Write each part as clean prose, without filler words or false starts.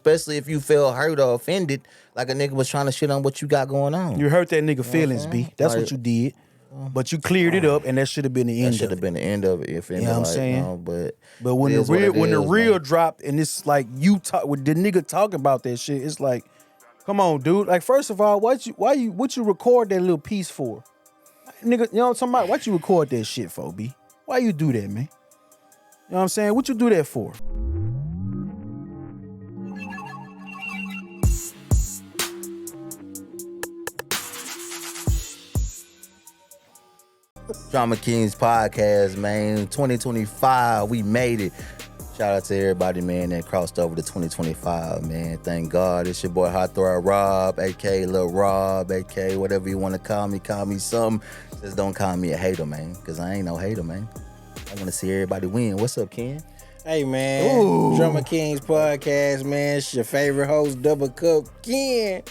Especially if you feel hurt or offended, like a nigga was trying to shit on what you got going on. You hurt that nigga feelings, B. That's what you did. But you cleared it up, and that should have been the end. That should have been the end of it. If you know what I'm saying? But when the real dropped, and it's like you talk with the nigga talking about that shit, it's like, come on, dude. Like, first of all, what you record that little piece for, nigga? You know what I'm talking about? What you record that shit for, B? Why you do that, man? You know what I'm saying? What you do that for? Drama Kings podcast, man. 2025, we made it. Shout out to everybody, man, that crossed over to 2025, man. Thank God. It's your boy Hot Throw Rob, aka Lil Rob, aka whatever you want to call me something. Just don't call me a hater, man, because I ain't no hater, man. I want to see everybody win. What's up, Ken? Hey, man. Ooh. Drama Kings podcast, man. It's your favorite host, Double Cup Ken.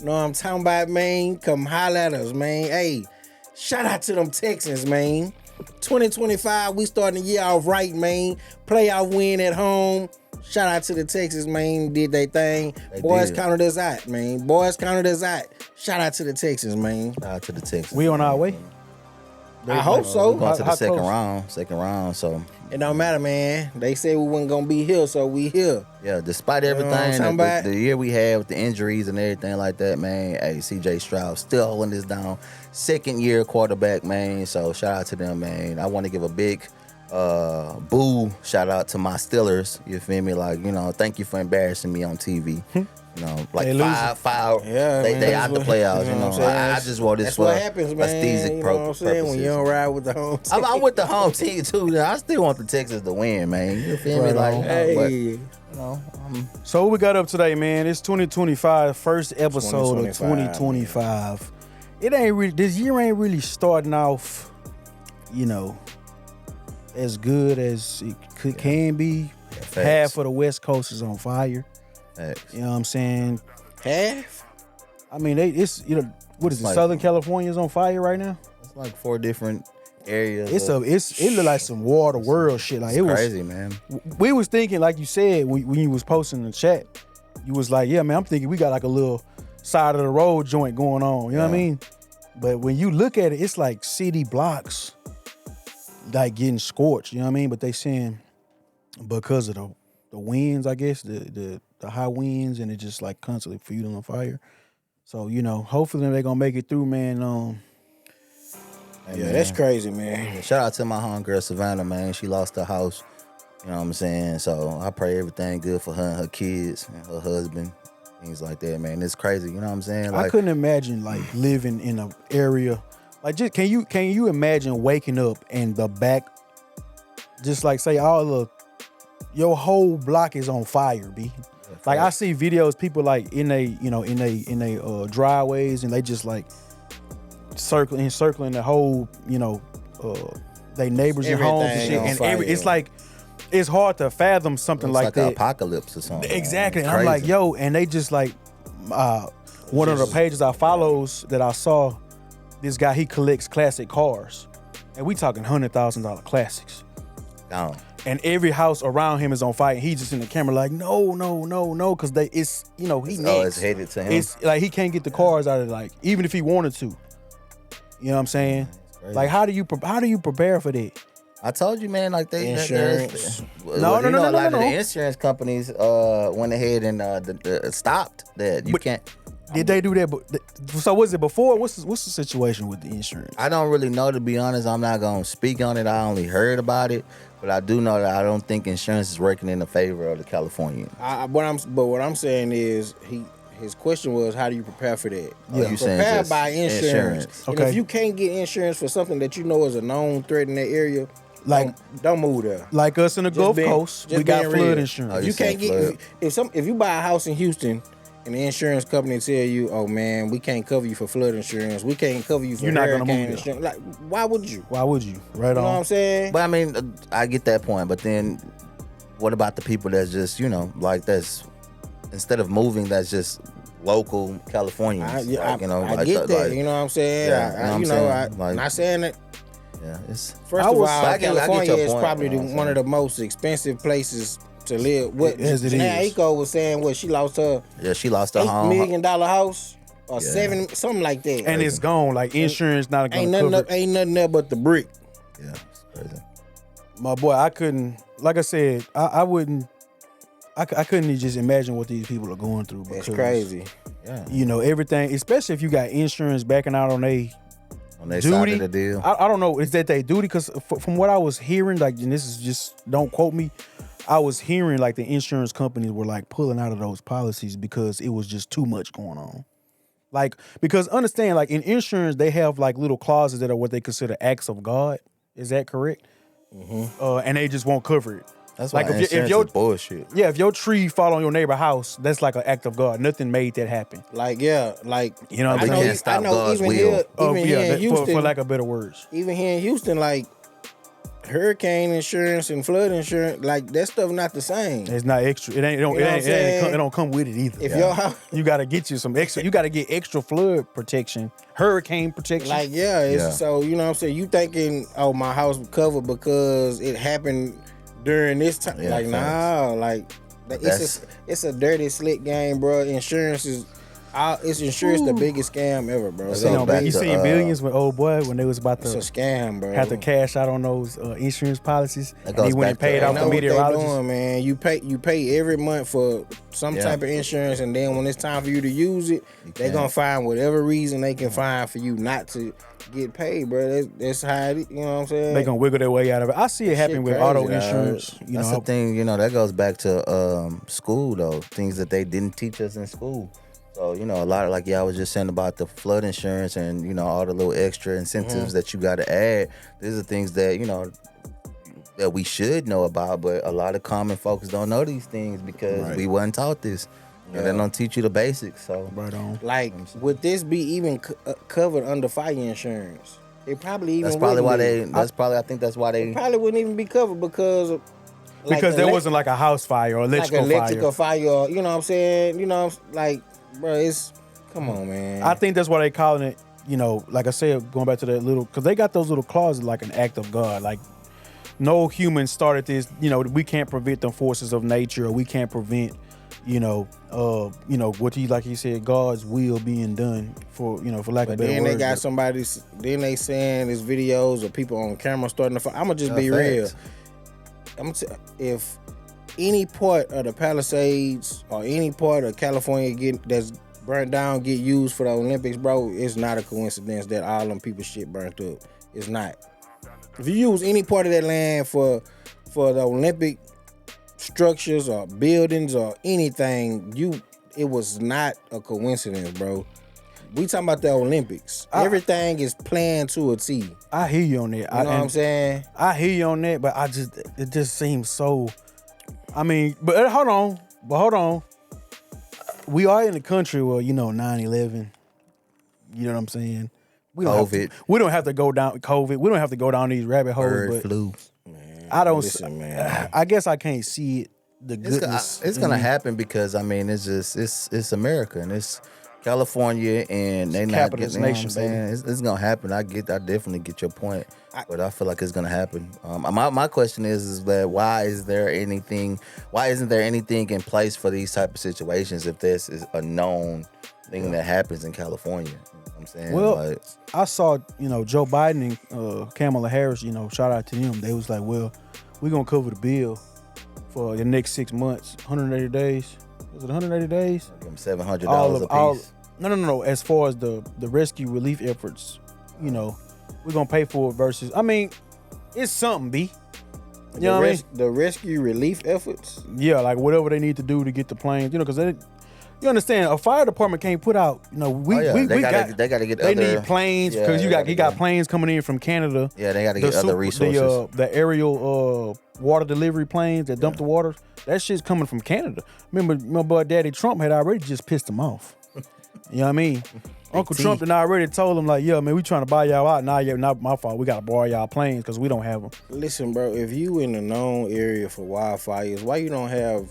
Know what I'm talking about, man? Come holler at us, man. Hey, shout out to them Texans, man. 2025, we starting the year off right, man. Playoff win at home. Shout out to the Texans, man. Did they thing. Boys counted us out, man. Boys counted us out. Shout out to the Texans, man. Shout out to the Texans. We on our way? I hope so. We're going to the second round, so. It don't matter, man. They said we wasn't going to be here, so we here. Yeah, despite everything, the year we had with the injuries and everything like that, man, hey, CJ Stroud still holding this down. Second year quarterback, man, so shout out to them, man. I want to give a big shout out to my Steelers, you feel me? Like, you know, thank you for embarrassing me on TV. You know, like five. Yeah, they out the playoffs. You know, I just wore this. That's what happens, man. You know what I'm saying? When you don't ride with the home team. I'm with the home team too. I still want the Texans to win, man. You feel me? Like, hey. So what we got up today, man? It's 2025, first episode of 2025. It ain't really. This year ain't really starting off, you know, as good as it can be. Yeah, half of the West Coast is on fire. Facts. You know what I'm saying? Half? I mean, it's, you know, what is it? Like, Southern California is on fire right now? It's like 4 different areas. It look like some war of the world shit. Like, it was crazy, man. We was thinking, like you said, when you was posting in the chat, you was like, yeah, man, I'm thinking we got like a little side of the road joint going on. You know what I mean? But when you look at it, it's like city blocks like getting scorched. You know what I mean? But they saying because of the winds, I guess, the high winds, and it just like constantly fueling on fire. So, you know, hopefully they're gonna make it through, man. Yeah, that's crazy, man. Shout out to my homegirl Savannah, man. She lost her house. You know what I'm saying? So I pray everything good for her and her kids and her husband. Things like that, man. It's crazy. You know what I'm saying? Like, I couldn't imagine like living in an area like, just can you imagine waking up and the back, just like say your whole block is on fire, B. Like, I see videos, people like in they driveways, and they just like encircling the whole, they neighbors and homes and shit. And it's like, it's hard to fathom something like that. Apocalypse or something. Exactly. And I'm like, yo, and they just like, one of the pages I follows that I saw, this guy, he collects classic cars. And we talking $100,000 classics. Gone. And every house around him is on fire. He just in the camera like, no, because he next. It's headed to him. It's like he can't get the cars out of it, like, even if he wanted to. You know what I'm saying? Like, how do you prepare for that? I told you, man, like they insurance. No. The insurance companies went ahead and stopped that. You can't. Did they do that? So was it before? What's the situation with the insurance? I don't really know, to be honest. I'm not gonna speak on it. I only heard about it, but I do know that I don't think insurance is working in the favor of the Californians. What I'm saying is his question was, how do you prepare for that? Yeah, you prepare by insurance. Okay. And if you can't get insurance for something that you know is a known threat in that area, like, don't move there. Like us in the Gulf Coast, we got flood insurance. Oh, you can't get if you buy a house in Houston and the insurance company tell you, oh man, we can't cover you for flood insurance, we can't cover you for hurricane insurance. Like, why would you? Right on. You know what I'm saying? But I mean, I get that point. But then, what about the people that's just, like, that's, instead of moving, that's just local Californians? I get that. Like, you know what I'm saying? Yeah, I'm not saying that. Yeah, it's First of all, California is probably one of the most expensive places to live. What As it Janae is. Aiko was saying, what she lost her Yeah, she lost her $8 home. million house or Yeah. 7, something like that. And it's gone. Like insurance not gonna ain't cover nothing, it. ain't nothing there but the brick. Yeah, it's crazy. My boy, I couldn't. Like I said, I wouldn't. I couldn't just imagine what these people are going through. That's because, crazy. Yeah, You know, everything, especially if you got insurance backing out on they on their side duty. of the deal. I don't know. Is that they duty? Because from what I was hearing, like, and this is just, don't quote me, I was hearing like the insurance companies were like pulling out of those policies because it was just too much going on. Like, because understand, like in insurance, they have like little clauses that are what they consider acts of God. Is that correct? And they just won't cover it. That's like why insurance is bullshit. Yeah, if your tree fall on your neighbor's house, that's like an act of God. Nothing made that happen. Like, yeah, like, You know what We I'm saying? can't stop I know God's even will. here, even here in Houston, for lack of better words. even here in Houston, like hurricane insurance and flood insurance, like that stuff not the same. It's not extra. It ain't. It don't. You know what I'm saying? It don't come with it either. If your house, You got to get you some extra. You got to get extra flood protection, hurricane protection. like, yeah, it's Yeah. so, you know what I'm saying, you thinking, oh, my house was covered because it happened during this time. Yeah, like, facts. nah, like it's a dirty slick game, bro. Insurance is it's insurance the biggest scam ever, bro. Let's you go know, back you to, seen billions with old boy when they was about It's a to scam, bro. have to cash out on those insurance policies, That and goes he went and back to- paid They off know the what they meteorologist. doing, man. You pay every month for some Yeah. type of insurance, and then when it's time for you to use it, they're can't. gonna find whatever reason they can find for you not to get paid, bro. That's how it, you know what I'm saying? They gonna wiggle their way out of it. I see it happen shit with crazy, auto dog. insurance. You That's know, the thing, you know, that goes back to school though. Things that they didn't teach us in school. So, you know, a lot of, like y'all was just saying about the flood insurance and, you know, all the little extra incentives that you gotta add. These are things that, you know, that we should know about, but a lot of common folks don't know these things because we wasn't taught this. And they don't teach you the basics. So right on. Like, would this be even covered under fire insurance? It probably even that's probably why wouldn't be. I think that's why they Probably wouldn't even be covered because of, like, Because there wasn't like a house fire or like electrical electrical fire. fire, or, you know what I'm saying? You know, like, bro, it's, come on, man. I think that's why they calling it, you know, like I said, going back to that little, because they got those little clauses like an act of God. Like, no human started this, you know, we can't prevent the forces of nature, or we can't prevent, what like he said, God's will being done for, for lack of better then words. they got somebody, then they saying there's videos of people on camera starting to fight. I'm going to just be real. If any part of the Palisades or any part of California that's burnt down get used for the Olympics, bro, it's not a coincidence that all them people shit burnt up. It's not. If you use any part of that land for the Olympic structures or buildings or anything, it was not a coincidence, bro. We talking about the Olympics. Everything is planned to a T. I hear you on that. You know what I'm saying? I hear you on that, but it just seems so. I mean, but hold on. We are in a country where 9/11. You know what I'm saying? We don't have to go down COVID. We don't have to go down these rabbit holes. bird but flu. I don't. Listen, man. I guess I can't see it. The goodness. It's gonna happen because I mean it's America and it's California and they not capitalist getting, nation, you know what I'm saying? It's gonna happen. I definitely get your point, but I feel like it's gonna happen. My question is that why isn't there anything in place for these type of situations if this is a known thing that happens in California? You know what I'm saying? Well, I saw Joe Biden and Kamala Harris. Shout out to them. They was like, well, we're gonna cover the bill for the next 6 months, 180 days. Was it 180 days? give them $700 a piece. No. As far as the rescue relief efforts, we're gonna pay for it versus. I mean, it's something, B. You know what I mean? The rescue relief efforts. Yeah, like whatever they need to do to get the planes. Because you understand, a fire department can't put out. they gotta get. They other, need planes because he got planes coming in from Canada. Yeah, they gotta get other resources. The aerial water delivery planes that dump the water. That shit's coming from Canada. Remember, my boy Daddy Trump had already just pissed him off. You know what I mean? Uncle Trump and I already told him like, yeah, man, we trying to buy y'all out. Nah, yeah, not my fault. We gotta borrow y'all planes because we don't have them. Listen, bro, if you in a known area for wildfires, why you don't have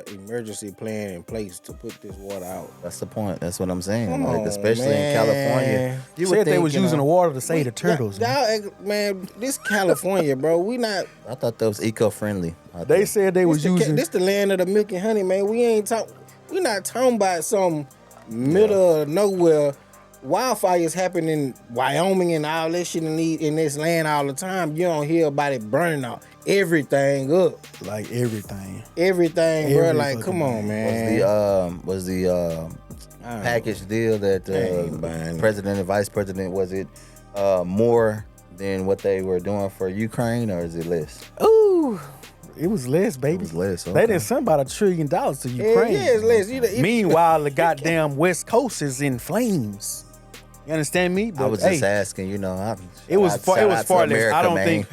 emergency plan in place to put this water out. That's the point. That's what I'm saying. Come Like, on, especially man. in California. You Said would they think, was you using know, the water to save the turtles. Man. Y'all, man, this California, bro. We not. I thought that was eco-friendly. They said they was using. This the land of the milk and honey, man. We not talking about some middle of nowhere. Wildfires happen in Wyoming and all that shit in this land all the time. You don't hear about it burning out everything up. Like everything, bro. Like, come on, man. Was the package deal that president and vice president, was it more than what they were doing for Ukraine, or is it less? Ooh, it was less, baby. It was less. Okay. They didn't send about $1 trillion to Ukraine. Yeah, it's less. Meanwhile, the goddamn West Coast is in flames. You understand me? But, I was just asking, you know. It was far less. America,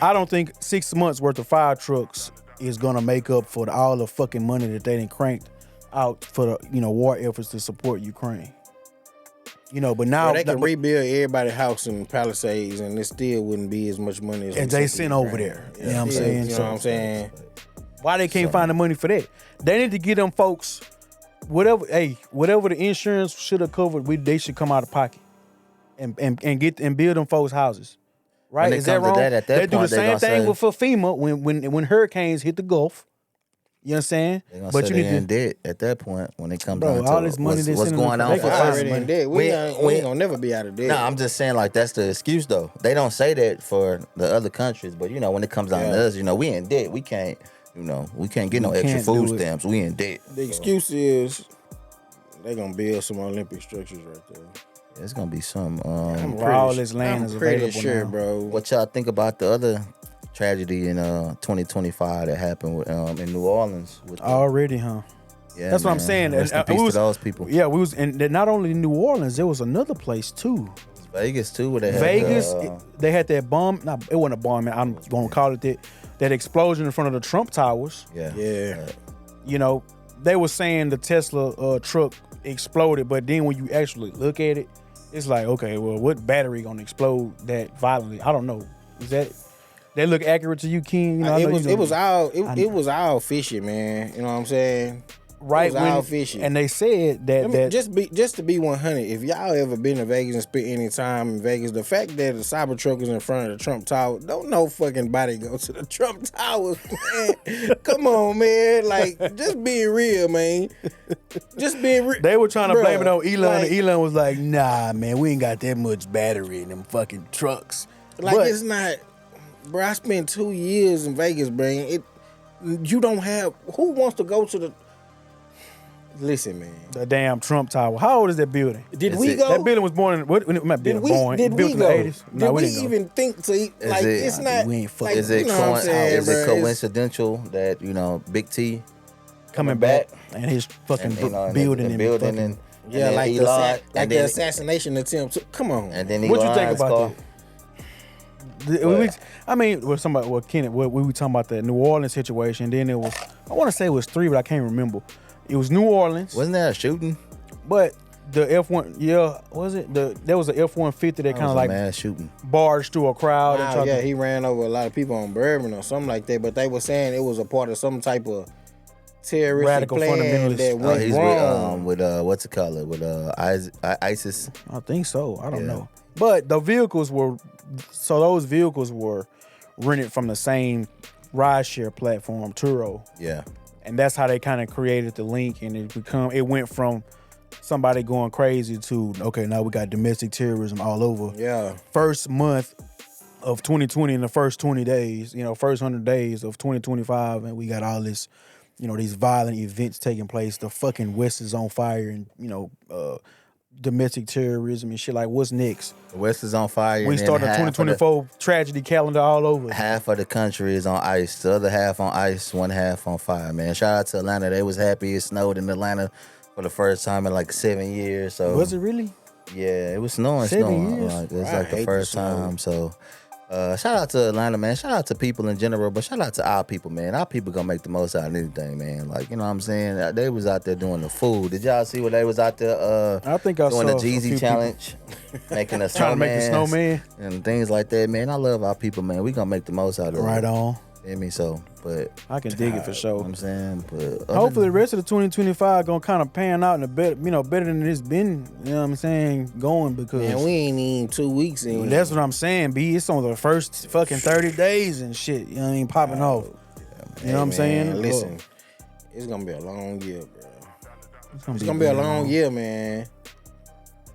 I don't think 6 months worth of fire trucks is gonna make up for all the fucking money that they done cranked out for the war efforts to support Ukraine. But now they can rebuild everybody's house in Palisades, and it still wouldn't be as much money as they sent over there. You know what I'm saying? You know what I'm saying? Why they can't find the money for that? They need to get them folks whatever the insurance should have covered. They should come out of pocket and build them folks houses. Right? Is that wrong? They do the same thing for FEMA when hurricanes hit the Gulf. You understand? But you need to debt at that point when it comes down to all this money what's going on for us. Already in debt. We ain't gonna never be out of debt. No, I'm just saying, like, that's the excuse though. They don't say that for the other countries, but when it comes down to us, we in debt. We can't, we can't get no extra food stamps. We in debt. The excuse is they gonna build some Olympic structures right there. It's gonna be some. All this land is available sure, now. bro. What y'all think about the other tragedy in 2025 that happened with, in New Orleans? Already, huh? Yeah, that's what I'm saying. Rest in peace to those people. Yeah, we was, and not only in New Orleans, there was another place too. Vegas too, where they had Vegas. They had that bomb. No, it wasn't a bomb. Man, I'm gonna call it that. That explosion in front of the Trump Towers. Yeah. They were saying the Tesla truck exploded, but then when you actually look at it, it's like, okay, well, what battery gonna explode that violently? I don't know. Is that look accurate to you, King? It was all fishy, man. You know what I'm saying? Right, it was all fishy. And they said that just to be 100. If y'all ever been to Vegas and spent any time in Vegas, the fact that the Cybertruck is in front of the Trump Tower, don't no fucking body go to the Trump Towers, man. Come on, man. Like, just being real, man. Just being real. They were trying to blame it on Elon, and Elon was like, "Nah, man, we ain't got that much battery in them fucking trucks." It's not, bro. I spent 2 years in Vegas, bro. You don't have. Who wants to go to the? Listen, man. The damn Trump Tower. How old is that building? Did we go? That building was born in what? It might be born. Did built we in go? the 80s. Did we even think to like? It's not. We ain't fucking. Like, Is it is it coincidental that Big T coming back and his fucking building and yeah, and like Elon, the assassination attempt. Come on. And then what you think about that? I mean, we were talking about the New Orleans situation. Then it was, I want to say it was 3, but I can't remember. It was New Orleans. Wasn't there a shooting? But the F1, was it? There was an F-150 that kind of like mass shooting, barged through a crowd. He ran over a lot of people on Bourbon or something like that. But they were saying it was a part of some type of terroristic radical plan fundamentalist. that went wrong. With what's it called? With ISIS. I think so. I don't know. But the vehicles were rented from the same rideshare platform, Turo. Yeah. And that's how they kind of created the link, and it went from somebody going crazy to, okay, now we got domestic terrorism all over. Yeah. First month of 2020 in the first 20 days, first 100 days of 2025, and we got all this, these violent events taking place. The fucking West is on fire, and domestic terrorism and shit. Like, what's next? The West is on fire. We started 2024 tragedy calendar all over. Half of the country is on ice. The other half on ice, one half on fire, man. Shout out to Atlanta. They was happy it snowed in Atlanta for the first time in like 7 years. So was it really? Yeah, it was snowing. 7 years? Like, it's like the first time. So shout out to Atlanta, man. Shout out to people in general, but shout out to our people, man. Our people gonna make the most out of anything, man. Like, you know what I'm saying? They was out there doing the food. Did y'all see what they was out there I think I doing saw the Jeezy challenge? Making a trying to make the snowman and things like that, man. I love our people, man. We gonna make the most out of it. Right on. You know what I mean? So but I can dig it for you sure. know what I'm saying, but Hopefully the rest of the 2025 gonna kind of pan out in a better, better than it's been. You know what I'm saying? Going because Man, we ain't even 2 weeks in. that's what I'm saying. B, it's on the first fucking 30 days and shit. You know what I mean? Popping off. You know what I'm saying? Listen, it's gonna be a long year, bro. It's gonna be a long year, man.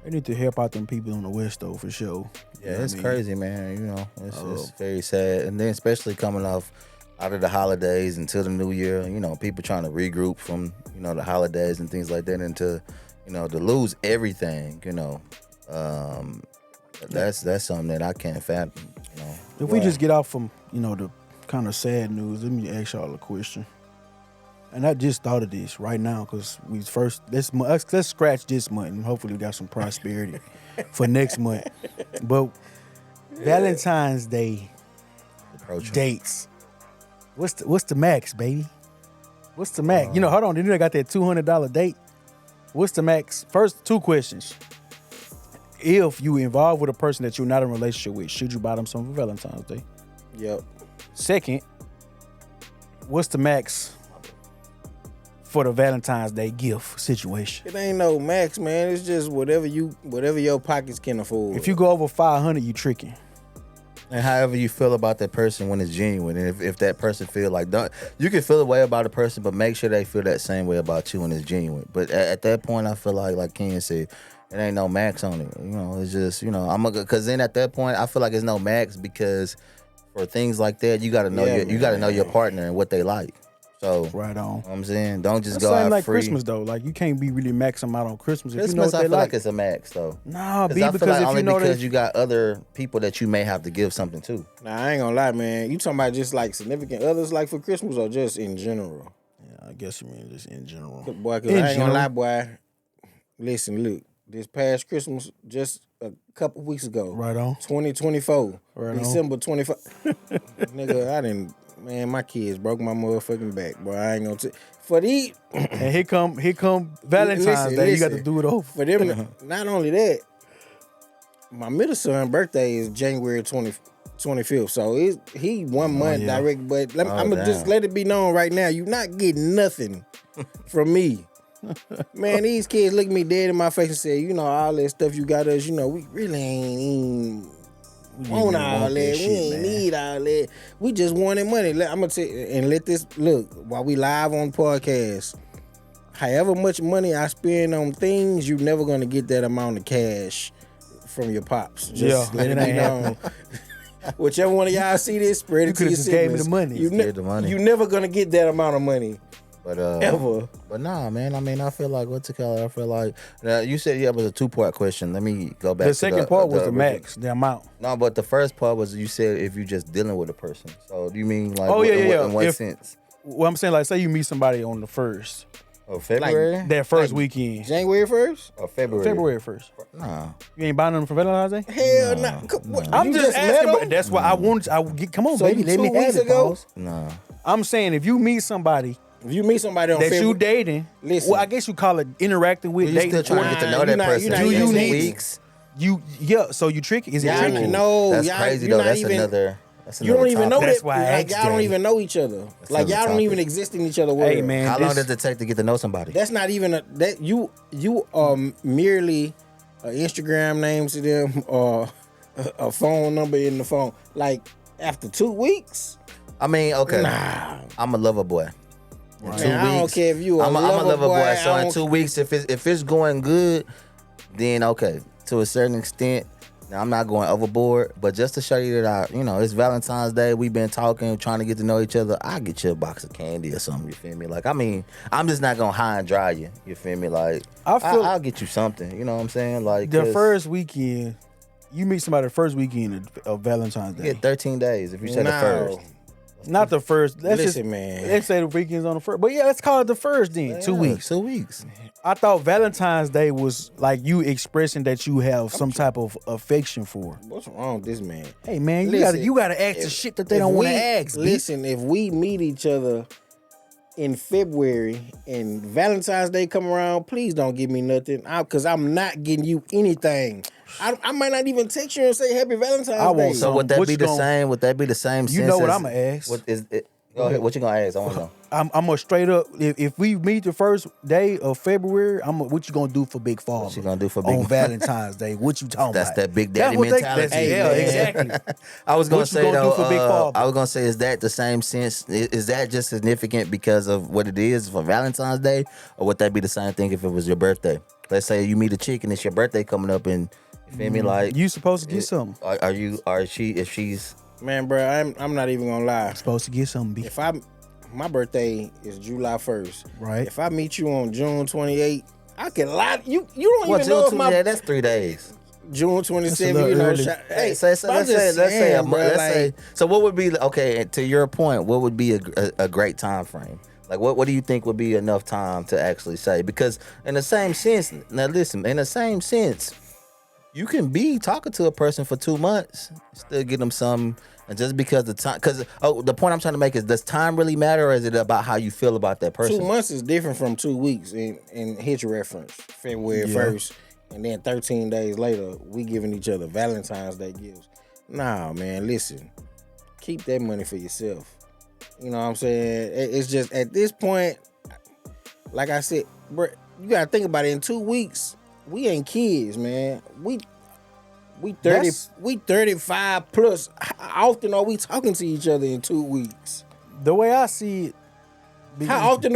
They need to help out them people on the West though, for sure. yeah, it's crazy, man. You know, it's very sad, and then especially coming off out of the holidays until the new year. You know, people trying to regroup from the holidays and things like that, and to to lose everything. That's something that I can't fathom. If we just get off from the kind of sad news, let me ask y'all a question. And I just thought of this right now because let's scratch this month and hopefully we got some prosperity for next month. But Valentine's Day dates. What's the max, baby? What's the max? Hold on. Then I got that $200 date. What's the max? First, 2 questions. If you involved with a person that you're not in a relationship with, should you buy them something for Valentine's Day? Yep. Second, what's the max for the Valentine's Day gift situation? It ain't no max, man. It's just whatever your pockets can afford. If you go over 500, you tricking. And however you feel about that person when it's genuine, and if that person feel like you can feel a way about a person, but make sure they feel that same way about you when it's genuine. But at that point, I feel like Ken said, it ain't no max on it. It's just because then at that point, I feel like it's no max because for things like that, you got to know know your partner and what they like. So right on. You know what I'm saying, don't just That's go out like free. Christmas though, like you can't be really maxing out on Christmas. If Christmas, what I they feel like like it's a max though. Nah, I feel because like if because you got other people that you may have to give something to. Nah, I ain't gonna lie, man. You talking about just like significant others, like for Christmas, or just in general? Yeah, I guess you mean just in general. Boy, cause I ain't gonna lie, boy. Listen, look. This past Christmas, just a couple weeks ago. Right on. 2024. Right December 25. Nigga, man, my kids broke my motherfucking back, bro. I ain't gonna for these. And here come Valentine's Day. You got to do it over. For them, not only that, my middle son birthday is January 25th. So he 1 month direct, but I'm gonna just let it be known right now, you not getting nothing from me. Man, these kids look me dead in my face and say, all that stuff you got us, we really ain't want all that. We ain't need all that. We just wanted money. I'm gonna tell you, and let this look while we live on podcast. However much money I spend on things, you're never gonna get that amount of cash from your pops. Just let it be known. Whichever one of y'all see this, spread it to your siblings. Gave me the money. You're never gonna get that amount of money. But ever. But nah, man. I mean, I feel like I feel like you said it was a 2-part question. Let me go back. The second part was the max, the amount. No, but the first part was you said if you just dealing with a person. So do you mean like? In what sense? Well, I'm saying like, say you meet somebody on the 1st of February, like that first weekend, January 1st or February. February 1st. Nah, you ain't buying them for Valentine's Day. Hell no. I'm just asking. But that's why I want. Come on, so baby. Let me have it. Nah. I'm saying if you meet somebody. If you meet somebody on that February, you dating, listen. Well, I guess you call it interacting with. You still trying to get to know that person. Do you need weeks? So you tricky? Is it tricky? No, that's crazy though. That's another. You don't even know that's that. Why like y'all don't even know each other. Like y'all don't even exist in each other's world. Hey man, how long does it take to get to know somebody? That's not even that you are merely an Instagram name to them or a phone number in the phone. Like after 2 weeks. I mean, okay. Nah. I'm a lover boy. In 2 weeks, I don't care if you I'm a lover boy. So in 2 weeks, if it's going good, then okay, to a certain extent. Now I'm not going overboard, but just to show you that it's Valentine's Day. We've been talking, trying to get to know each other. I'll get you a box of candy or something. You feel me? Like, I mean, I'm just not gonna high and dry you. You feel me? Like, I'll get you something. You know what I'm saying? Like the first weekend, you meet somebody the first weekend of Valentine's Day. You get 13 days if you say the first. Not the first. Man. Let's say the weekend's on the first. But yeah, let's call it the first then. Yeah, 2 weeks. 2 weeks. I thought Valentine's Day was like you expressing that you have some type of affection for. What's wrong with this man? Hey man, you gotta ask the shit that they don't want to ask. Listen, if we meet each other in February and Valentine's Day come around, please don't give me nothing. Because I'm not getting you anything. I might not even text you and say Happy Valentine's Day. So would that be the same? Would that be the same? You know what I'm gonna ask? What is it? Go ahead. What you gonna ask? I want to know. I'm gonna straight up. If we meet the first day of February, what you gonna do for Big Father? What you gonna do for Big on Valentine's Day? What you talking That's about? that big daddy That's what mentality. yeah, man. exactly. I was gonna What you say gonna do though. for Big Father? I was gonna say, is that the same sense? Is that just significant because of what it is for Valentine's Day, or would that be the same thing if it was your birthday? Let's say you meet a chick and it's your birthday coming up, and you feel me? Like You supposed to get something. If she's Man, bro, I'm not even gonna lie. Supposed to get something. My birthday is July 1st. Right. If I meet you on June 28th, I can lie. You don't even know if my that's 3 days. June 27th. You know, early. hey, let's say a month. Let's say. So what would be okay? To your point, what would be a great time frame? Like what do you think would be enough time to actually say? Because in the same sense, now listen, in the same sense, you can be talking to a person for 2 months, still get them some, and just because the time. Because the point I'm trying to make is, does time really matter, or is it about how you feel about that person? 2 months is different from 2 weeks in hit reference. February 1st, and then 13 days later, we giving each other Valentine's Day gifts. Nah, man, listen, keep that money for yourself. You know what I'm saying? It's just at this point, like I said, bro, you gotta think about it. In 2 weeks, we ain't kids, man. We 30, we 35 plus. How often are we talking to each other in 2 weeks? The way I see it, How often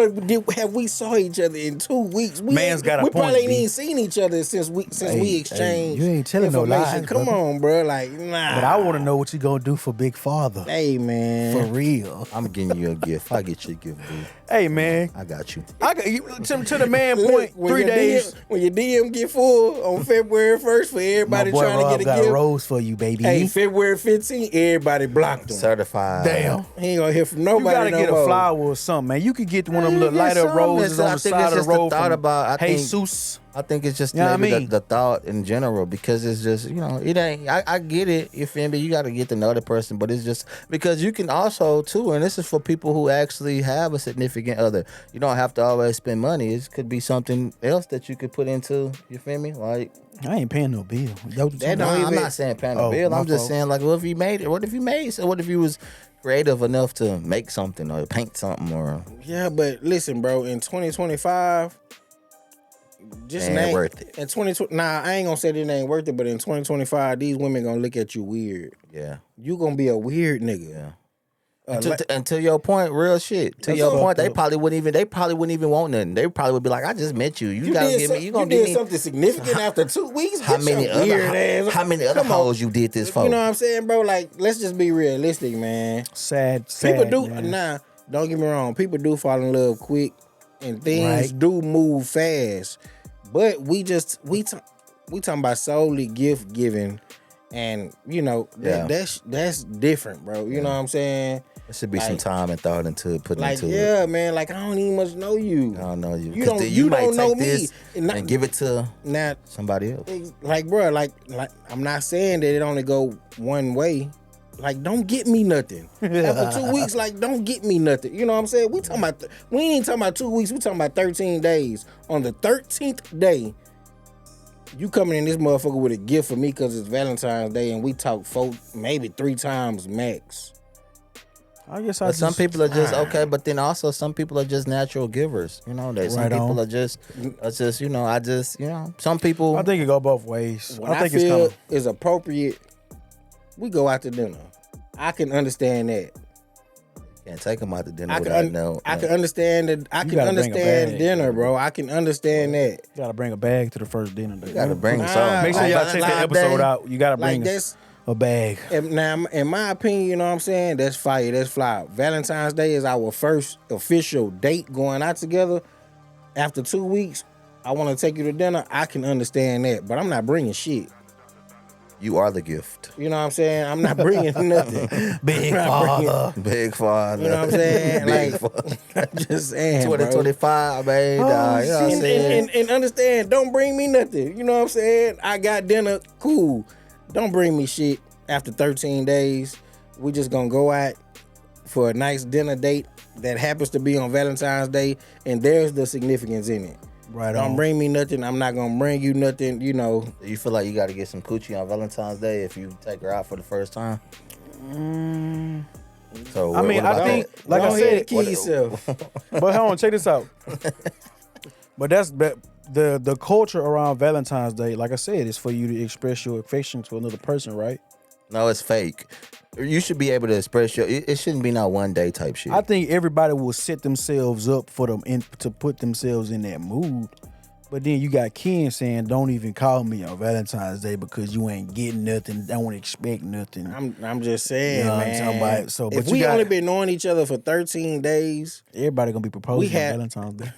have we saw each other in 2 weeks? Man's got a we point, probably ain't B. even seen each other since we exchanged. you ain't telling no information. lies, Come brother. on, bro. Like, nah. But I want to know what you gonna do for Big Father. Hey, man. For real. I'm getting you a gift. I get you a gift, dude. Hey, man. I got you. I got to the man point. When 3 your days. when your DM get full on February 1st for My everybody boy trying Rob to get got a gift. a rose for you, baby. Hey, February 15th, everybody blocked them. Certified. Damn. He ain't gonna hear from You nobody gotta no get more. a flower or something, man. You could get one of them little Yeah, light up some. roses on I the think side it's of just the road. the thought from about. I think Jesus. I think it's just You know what I maybe mean? the thought in general, because it's just, it ain't. I get it. You feel me? You got to get to know the person, but it's just because you can also too, and this is for people who actually have a significant other. You don't have to always spend money. It could be something else that you could put into. You feel me? Like, I ain't paying no bill. I'm not saying paying a bill. my I'm just fault. saying, like, what if you made it? What if you made? So what if you was creative enough to make something or paint something or? Yeah, but listen, bro. In 2025, just Ain't name worth it. In 2020, I ain't gonna say that it ain't worth it. But in 2025, these women gonna look at you weird. Yeah. You gonna be a weird nigga. Yeah. Uh, And to your point, real shit. To That's your fucked point, they up. probably wouldn't even want nothing. They probably would be like, I just met you. You gotta give me. You gonna did give me something significant after 2 weeks. how Get many your other weird ass. how many other Come on. hoes you did this for? You know what I'm saying, bro? Like, let's just be realistic, man. Sad, People do man. nah. Don't get me wrong. People do fall in love quick, and things Right. do move fast. But we talking about solely gift giving, and Yeah. that's different, bro. You know what I'm saying? There should be some like- time and thought into putting Like, into it. yeah, man. Like, I don't even much know you. I don't know you. You 'Cause don't- then you might don't know take me. this And not- and give it to Now, somebody else. like, bro, like I'm not saying that it only go one way. Like, don't get me nothing. After 2 weeks, like, don't get me nothing. You know what I'm saying? We ain't talking about 2 weeks. We talking about 13 days. On the 13th day, you coming in this motherfucker with a gift for me because it's Valentine's Day, and we talk maybe 3 times max. I guess But some people are just okay, but then also some people are just natural givers. You know, that some Right people on. are just some people. I think it go both ways. What I I think it's feel coming. is appropriate, we go out to dinner. I can understand that. Can't take them out to dinner I without can no. understand that. I You can gotta bring a understand bag. dinner, bro. I can understand that. You gotta bring a bag to the first dinner. You gotta bring Nah, something. Make sure y'all check the Valentine's episode Day, out. You gotta Like, bring that's a bag. now, in my opinion, you know what I'm saying? That's fire. That's fly. Valentine's Day is our first official date going out together. After 2 weeks, I want to take you to dinner. I can understand that, but I'm not bringing shit. You are the gift. You know what I'm saying? I'm not bringing nothing. Big I'm not bringing- father. Big father. You know what I'm saying? Big Like, father. I'm just saying, bro. 2025, man. Oh, You know what I'm And, saying? and understand, don't bring me nothing. You know what I'm saying? I got dinner, cool. Don't bring me shit after 13 days. We just gonna go out for a nice dinner date that happens to be on Valentine's Day, and there's the significance in it. Right Don't on. bring me nothing. I'm not gonna bring you nothing. You know, You feel like you got to get some coochie on Valentine's Day if you take her out for the first time? So I mean, what about I think, that? like I Go ahead said, and kill yourself. but hold on, check this out. But the culture around Valentine's Day, like I said, is for you to express your affection to another person, right? No, it's fake. You should be able to express your. It shouldn't be no one day type shit. I think everybody will set themselves up for them to put themselves in that mood. But then you got Ken saying, "Don't even call me on Valentine's Day because you ain't getting nothing. Don't expect nothing." I'm just saying, You know what I'm man. talking about? So, if but we you got- only been knowing each other for 13 days, everybody gonna be proposing We had- on Valentine's Day.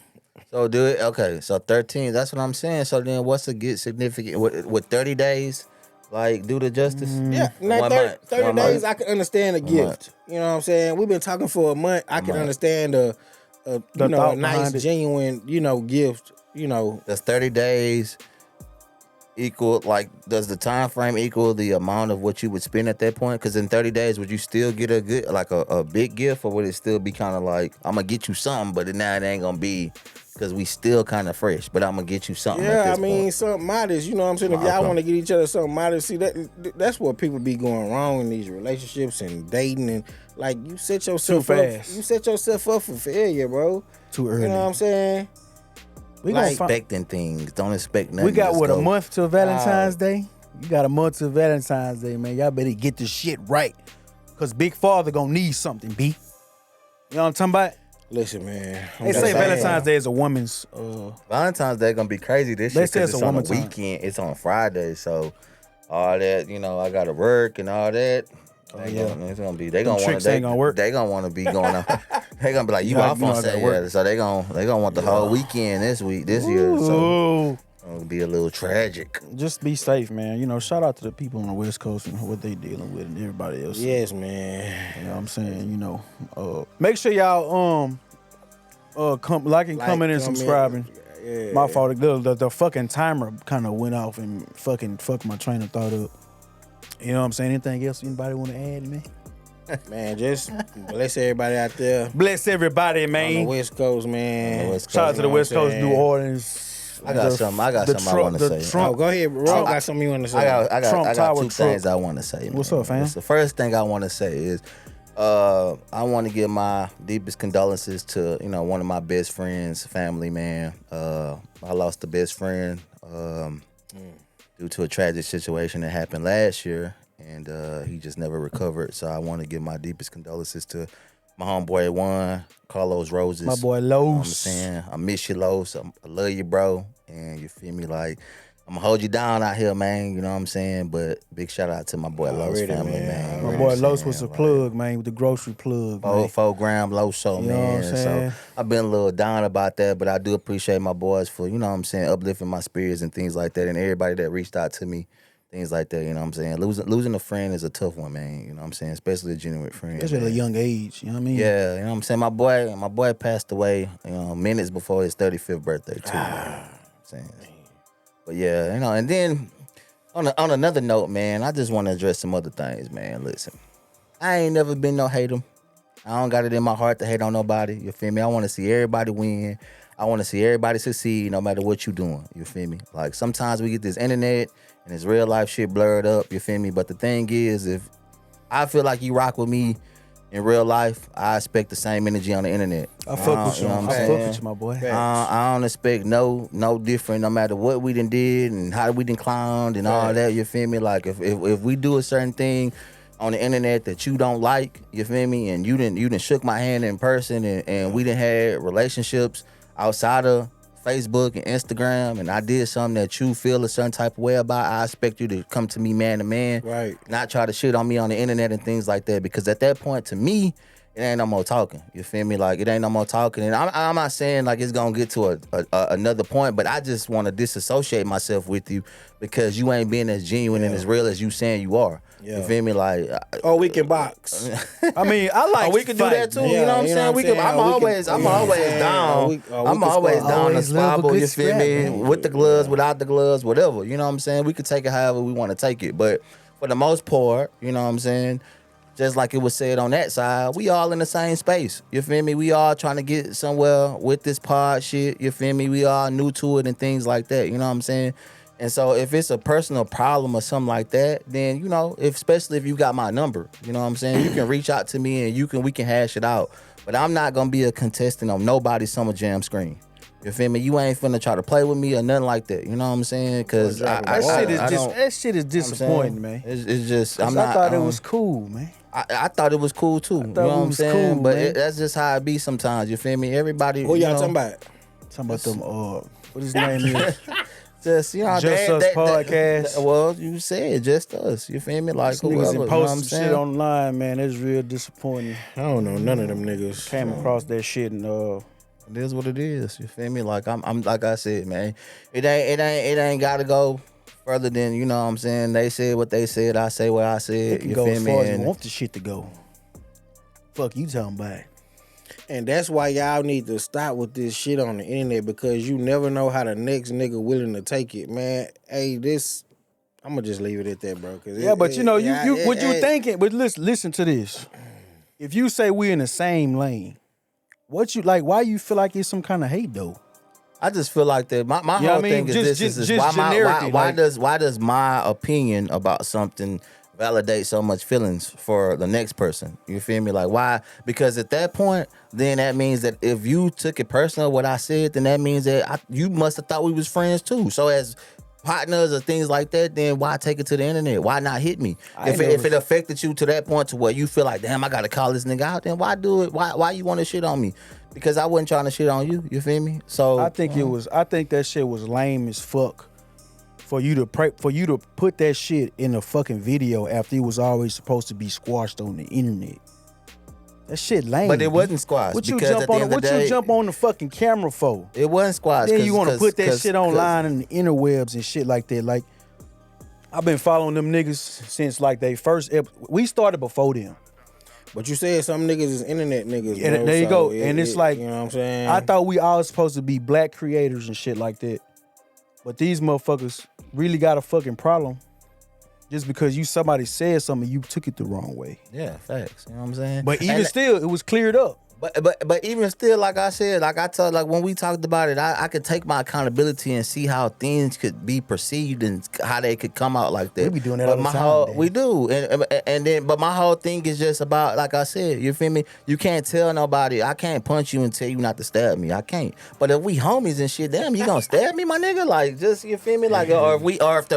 So do it. Okay, so 13. That's what I'm saying. So then, what's the get significant with 30 days? Like, do the justice. yeah, not 1 30, month. 30 1 days, month. I can understand a gift. month. You know what I'm saying? We've been talking for a month. I can month. understand a The a thought nice, behind it. genuine, gift. Does 30 days equal, like, does the time frame equal the amount of what you would spend at that point? Because in 30 days, would you still get a good, like a big gift, or would it still be kind of like, I'm gonna get you something, but now it ain't gonna be, because we still kind of fresh, but I'm gonna get you something at Yeah, this I mean, point. something modest. You know what I'm saying? If y'all Okay. want to get each other something modest, see that's what people be going wrong in these relationships and dating, and like you set yourself Too up. fast. You set yourself up for failure, bro. Too early. You know what I'm saying? We like, gonna find. Expecting things. Don't expect nothing. We got Just what, a go. month till Valentine's Day? You got a month till Valentine's Day, man. Y'all better get this shit right. Cause Big Father gonna need something, B. You know what I'm talking about? Listen, man. I'm They just say saying. Valentine's Day is a woman's Valentine's Day gonna be crazy this They year say because it's it's a on a woman time. weekend. It's on Friday, so all that, I gotta work and all that. It's gonna be. They Them gonna want tricks ain't gonna work. They gonna want to be going on. They gonna be like, you Yeah, off you know on I gotta Saturday, work. so they gonna want the whole weekend this year. So Ooh. it'll be a little tragic. Just be safe, man. Shout out to the people on the West Coast and what they dealing with and everybody else. Yes, man. You know what I'm saying? Make sure y'all come liking, commenting, and subscribing. Yeah. My fault. The fucking timer kind of went off and fucking fucked my train of thought up. You know what I'm saying? Anything else anybody want to add, man? Man, just bless everybody out there Bless everybody, on the man. West Coast, man. On the West Shout out to the You know West what I'm Coast, saying? New Orleans. I got something I want to say. Oh, go ahead, bro. Got something you want to say? I got Trump Tower two truck. things I want to say. What's man. up, fam? The first thing I want to say is, I want to give my deepest condolences to one of my best friends, family, man. I lost a best friend due to a tragic situation that happened last year, and he just never recovered. So I want to give my deepest condolences to my homeboy Juan Carlos Roses. My boy You know what I'm Los. saying? I miss you, Los. I love you, bro. And you feel me? Like, I'm gonna hold you down out here, man. You know what I'm saying? But big shout out to my boy Los Already, family, man. man. My You know boy what I'm Los saying? was a Like, plug, man, with the grocery plug, man. 4 gram low show, You know what I'm man. saying? So I've been a little down about that, but I do appreciate my boys for, uplifting my spirits and things like that, and everybody that reached out to me, things like that. You know what I'm saying? Losing a friend is a tough one, man. You know what I'm saying? Especially a genuine friend. Especially at a man. young age, you know what I mean? Yeah, you know what I'm saying? My boy passed away, minutes before his 35th birthday too. Man. You know what I'm saying? But yeah, and then on another note, man, I just want to address some other things, man. Listen, I ain't never been no hater. I don't got it in my heart to hate on nobody. You feel me? I want to see everybody win. I want to see everybody succeed no matter what you doing. You feel me? Like, sometimes we get this internet and this real life shit blurred up. You feel me? But the thing is, if I feel like you rock with me in real life, I expect the same energy on the internet. I fuck with you. know what I'm I fuck saying? with you, my boy. I don't expect no different, no matter what we done did and how we done clowned and all that. You feel me? Like, if we do a certain thing on the internet that you don't like, you feel me? And you done shook my hand in person, and we done had relationships outside of Facebook and Instagram, and I did something that you feel a certain type of way about, I expect you to come to me man to man. Right. Not try to shit on me on the internet and things like that, because at that point, to me, it ain't no more talking. You feel me? Like, it ain't no more talking. And I'm not saying like it's gonna get to another point, but I just want to disassociate myself with you because you ain't being as genuine and as real as you saying you are. Yeah. You feel me? Like, Oh, we can box. I mean, I like we can do that too. You know what I'm saying? We can. I'm always down. I'm always down to Always love a squabble. good You feel scrap, me? man. With the gloves, without the gloves, whatever. You know what I'm saying? We could take it however we want to take it, but for the most part, you know what I'm saying? Just like it was said on that side, we all in the same space. You feel me? We all trying to get somewhere with this pod shit. You feel me? We all new to it and things like that. You know what I'm saying? And so if it's a personal problem or something like that, then you know, especially if you got my number, you know what I'm saying, you can reach out to me and we can hash it out. But I'm not gonna be a contestant on nobody's Summer Jam screen. You feel me? You ain't finna try to play with me or nothing like that. You know what I'm saying? Because that shit is disappointing, man. It's just I thought it was cool, man. I thought it was cool too. You know what I'm saying? Cool, but that's just how it be sometimes. You feel me? Everybody. Who y'all talking about? Talking about them. What his name is? Just, you know, Just Us podcast. Well, you said Just Us. You feel me? Like niggas and post some shit online, man. It's real disappointing. I don't know none of them niggas. Came across that shit and it is what it is. You feel me? Like I'm like I said, man. It ain't gotta go further than, you know what I'm saying. They said what they said. I say what I said. It can you go feel as me? far as you want the shit to go. Fuck you talking about. And that's why y'all need to stop with this shit on the internet, because you never know how the next nigga willing to take it, man. Hey, I'm gonna just leave it at that, bro. But you know, what you thinking? But listen to this. If you say we in the same lane, what you like? Why you feel like it's some kind of hate though? I just feel like that. My whole thing is this: why does my opinion about something validate so much feelings for the next person? You feel me? Like, why? Because at that point, then that means that if you took it personal what I said, then that means that you must have thought we was friends too. So as partners or things like that, then why take it to the internet? Why not hit me? If it affected you to that point to where you feel like, damn, I gotta call this nigga out, then why do it? Why you want to shit on me? Because I wasn't trying to shit on you. You feel me? So I think that shit was lame as fuck. For you to put that shit in a fucking video after it was always supposed to be squashed on the internet. That shit lame. But it wasn't squashed. What you jump on the fucking camera for? It wasn't squashed. Then you want to put that shit online in the interwebs and shit like that. Like, I've been following them niggas since like they first. We started before them. But you said some niggas is internet niggas. Yeah, bro, there you so go. And it's like, you know what I'm saying? I thought we all supposed to be black creators and shit like that. But these motherfuckers really got a fucking problem just because somebody said something, you took it the wrong way. Yeah, facts. You know what I'm saying? But even still, it was cleared up. But even still, like I said, like when we talked about it, I could take my accountability and see how things could be perceived and how they could come out like that. We be doing that all the time. We do, but my whole thing is just about, like I said, you feel me? You can't tell nobody. I can't punch you and tell you not to stab me. I can't. But if we homies and shit, damn, you gonna stab me, my nigga? Like, just, you feel me? Like, or if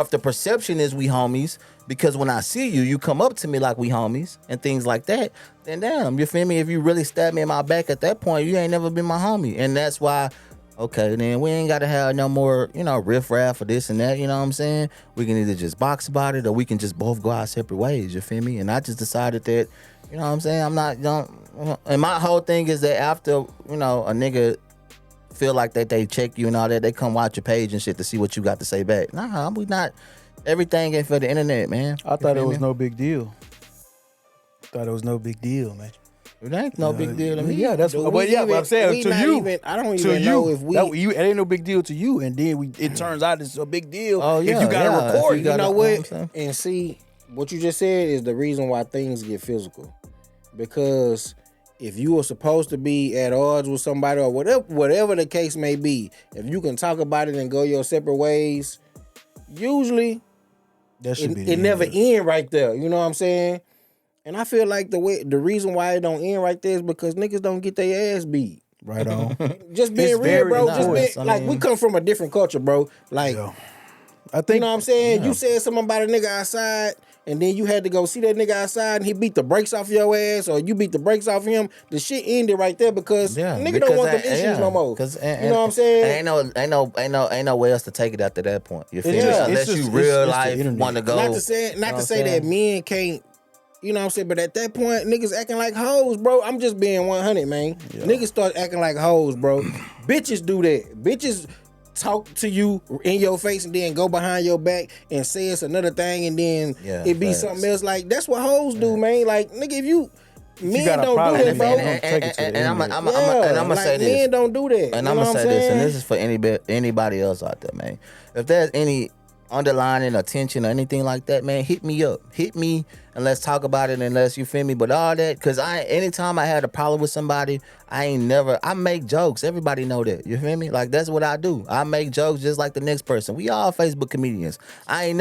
the perception is we homies. Because when I see you, you come up to me like we homies and things like that. Then damn, you feel me? If you really stab me in my back at that point, you ain't never been my homie. And that's why, okay, then we ain't got to have no more, riffraff or this and that, you know what I'm saying? We can either just box about it or we can just both go our separate ways, you feel me? And I just decided that, you know what I'm saying? I'm not, and my whole thing is that after, a nigga feel like that they check you and all that, they come watch your page and shit to see what you got to say back. Nah, we not. Everything ain't for the internet, man. I thought it was no big deal. Thought it was no big deal, man. It ain't no big deal to me. Yeah, that's what I'm saying. To you, I don't even know if it ain't no big deal to you, and then it turns out it's a big deal. Oh, yeah, if you gotta record, you know what? And see, what you just said is the reason why things get physical. Because if you are supposed to be at odds with somebody or whatever the case may be, if you can talk about it and go your separate ways, usually it never end right there. You know what I'm saying? And I feel like the reason why it don't end right there is because niggas don't get their ass beat. Right on. Just being real, bro. We come from a different culture, bro. Like, I think, you know what I'm saying? Yeah. You said something about a nigga outside, and then you had to go see that nigga outside, and he beat the brakes off your ass, or you beat the brakes off him. The shit ended right there because nigga don't want them issues no more. You know what I'm saying? Ain't no way else to take it after that point. You feel me? Unless you real life want to go. Not to say that men can't. You know what I'm saying? But at that point, niggas acting like hoes, bro. I'm just being 100, man. Yeah. Niggas start acting like hoes, bro. Bitches do that. Bitches talk to you in your face and then go behind your back and say it's another thing and then it be something else. Like, that's what hoes do, man. Like, nigga, if men don't do that, bro. And I'm gonna say this. Men don't do that. And I'm gonna say this, and this is for anybody else out there, man. If there's any underlining attention or anything like that, man, hit me up. Hit me and let's talk about it, unless you feel me. But all that, because anytime I had a problem with somebody, I make jokes. Everybody know that. You feel me? Like, that's what I do. I make jokes just like the next person. We all Facebook comedians. I ain't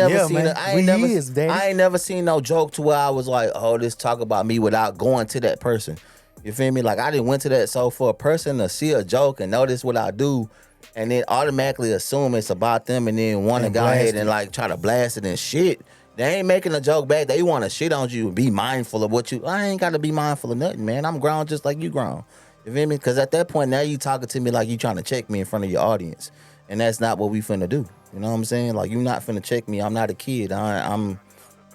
never seen no joke to where I was like, oh, this talk about me without going to that person. You feel me? Like, I didn't went to that. So for a person to see a joke and notice what I do, and then automatically assume it's about them, and then want to go ahead and like try to blast it and shit, they ain't making a joke back. They want to shit on you and be mindful of what you. I ain't got to be mindful of nothing, man. I'm grown just like you grown. You feel me? Because at that point, now you talking to me like you trying to check me in front of your audience, and that's not what we finna do. You know what I'm saying? Like, you not finna check me. I'm not a kid. I'm.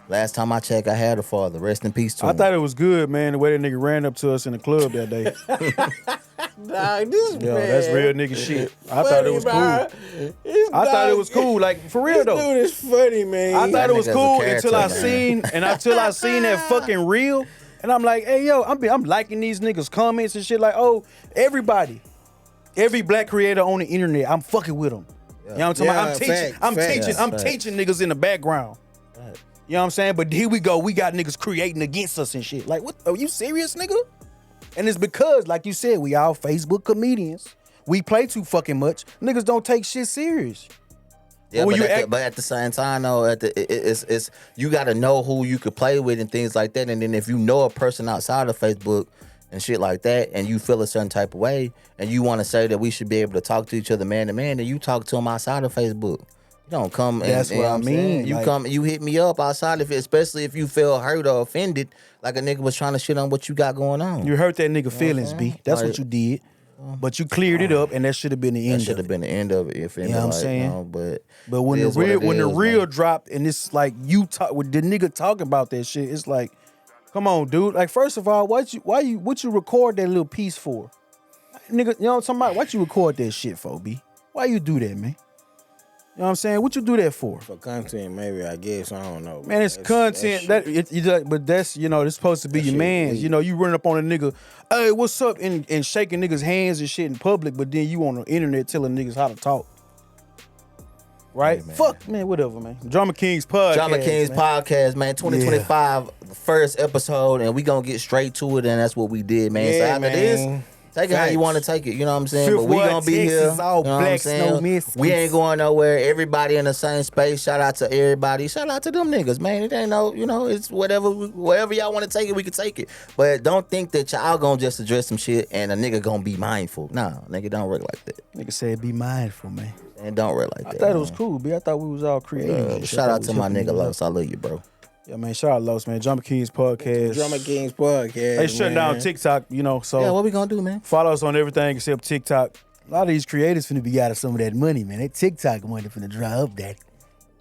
Last time I checked, I had a father. Rest in peace to him. I thought it was good, man, the way that nigga ran up to us in the club that day. Dog, this man. That's real nigga shit. I thought it was cool. I thought it was cool, like, for real though. This dude is funny, man. I thought it was cool until I seen that fucking reel, and I'm like, hey yo, I'm liking these niggas' comments and shit. Like, oh, every black creator on the internet, I'm fucking with them. Yeah. You know what I'm talking about? I'm teaching niggas in the background. Right. You know what I'm saying? But here we go. We got niggas creating against us and shit. Like, what? Are you serious, nigga? And it's because, like you said, we all Facebook comedians. We play too fucking much. Niggas don't take shit serious. Yeah, but at the same time, though, it's you got to know who you could play with and things like that. And then if you know a person outside of Facebook and shit like that, and you feel a certain type of way, and you want to say that we should be able to talk to each other man to man, then you talk to them outside of Facebook. You don't come. That's what I mean. You come. You hit me up outside of it, especially if you feel hurt or offended, like a nigga was trying to shit on what you got going on. You hurt that nigga feelings, B. That's what you did. But you cleared it up, and that should have been the end. That should have been the end of it. You know what I'm saying? But when the real dropped, and it's like you talk with the nigga talking about that shit, it's like, come on, dude. Like, first of all, what you record that little piece for, nigga? You know what I'm talking about? What you record that shit for, B? Why you do that, man? You know what I'm saying? What you do that for? For content, maybe, I guess. I don't know. Man, it's content. But that's, it's supposed to be your man's. You running up on a nigga, hey, what's up? And shaking niggas' hands and shit in public, but then you on the internet telling niggas how to talk. Right? Hey, man. Fuck, man, whatever, man. Drama Kings Podcast, man. 2025, the first episode, and we gonna get straight to it, and that's what we did, man. Yeah, so after this, take it how you want to take it, you know what I'm saying? But we gonna be here. All black, no we ain't going nowhere. Everybody in the same space. Shout out to everybody. Shout out to them niggas, man. It ain't it's wherever y'all want to take it, we can take it. But don't think that y'all gonna just address some shit and a nigga gonna be mindful. Nah, nigga, don't work like that. Nigga said be mindful, man. And don't work like that. I thought it was cool, B. I thought we was all creative. Shout out to my nigga Los. I love you, bro. Yeah, man, shout out Los, man. Drama Kings Podcast. They shut down TikTok, so. Yeah, what we gonna do, man? Follow us on everything except TikTok. A lot of these creators finna be out of some of that money, man. That TikTok money finna dry up, daddy.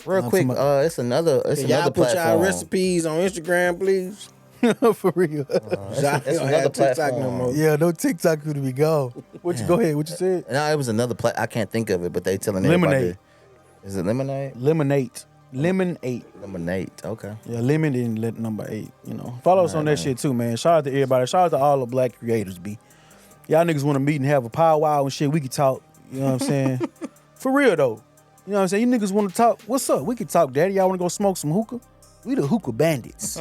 Real quick, it's another y'all put platform. Y'all recipes on Instagram, please. For real. It's another platform. No more. Yeah, no TikTok finna be gone. Go ahead, what you said? No, it was another I can't think of it, but they telling Lemonade. Everybody. Is it Lemonade? Lemonade. Okay. Yeah, lemon and number 8. Follow us on that shit too, man. Shout out to everybody. Shout out to all the black creators, B. Y'all niggas want to meet and have a powwow and shit. We can talk. You know what I'm saying? For real though. You know what I'm saying? You niggas want to talk? What's up? We can talk, daddy. Y'all want to go smoke some hookah? We the hookah bandits.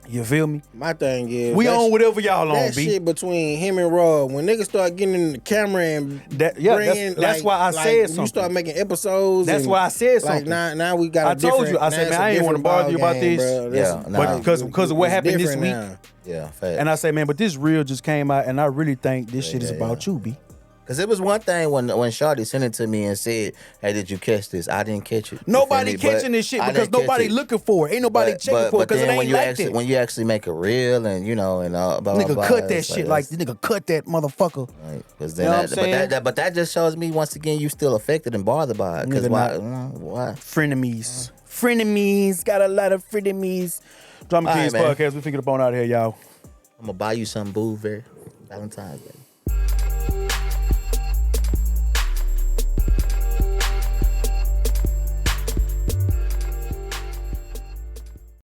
You feel me? My thing is, we on whatever y'all on, that B. shit between him and Rob, when niggas start getting in the camera and that's why I said something. You start making episodes. That's why I said something. Now we got. I told you. I said, man, I ain't want to bother you about this. But because of what happened this week. Yeah, fact. And I say, man, but this reel just came out, and I really think this shit is about you, B. Because it was one thing when Shawty sent it to me and said, hey, did you catch this? I didn't catch it. Nobody catching this shit because nobody looking for it. Ain't nobody checking for it because it ain't like that. When you actually make a reel and, blah, blah, nigga blah, cut that shit like the nigga cut that motherfucker. Right. But that just shows me, once again, you still affected and bothered by it. Because why? Frenemies. Got a lot of frenemies. Drama Kings Podcast. We figured up on out here, y'all. I'm going to buy you some boo, Valentines.